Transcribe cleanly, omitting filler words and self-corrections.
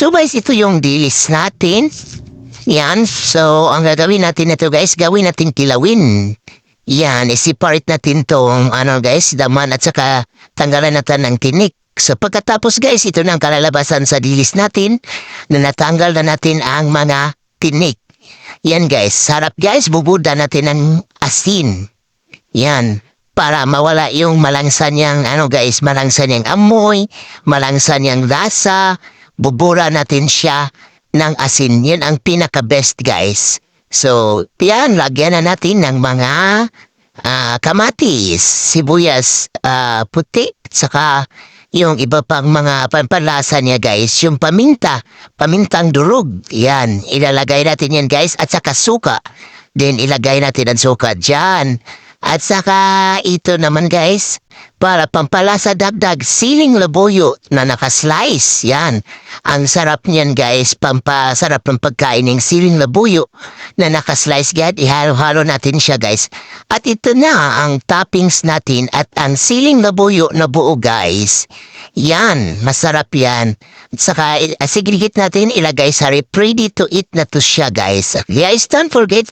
So guys, ito yung dilis natin. Yan. So, ang gagawin natin ito guys, gawin natin kilawin. Yan, i-separate natin tong guys, daman at saka tanggalan natin ng tinik. So pagkatapos guys, ito na ang kalalabasan sa dilis natin na natanggal na natin ang mga tinik. Yan guys, sarap guys, bubuda natin ng asin. Yan, para mawala yung malangsa niyang guys, malangsa niyang amoy, malangsa niyang lasa, bubura natin siya ng asin. Yan ang pinaka-best guys. So, yan, lagyan na natin ng mga kamatis, sibuyas, puti, saka yung iba pang mga pampalasa niya guys, yung pamintang durog. Yan, ilalagay natin yan guys, at saka suka. Then ilagay natin ang suka dyan. At saka ito naman guys, para pampalasa dagdag, siling labuyo na nakaslice. Yan. Ang sarap niyan guys, pampasarap ng pagkain ng siling labuyo na nakaslice guys. Ihalo-halo natin siya guys. At ito na ang toppings natin at ang siling labuyo na buo guys. Yan, masarap yan. At saka sigligit natin ilagay sa rep, ready to eat na to siya guys. Guys, don't forget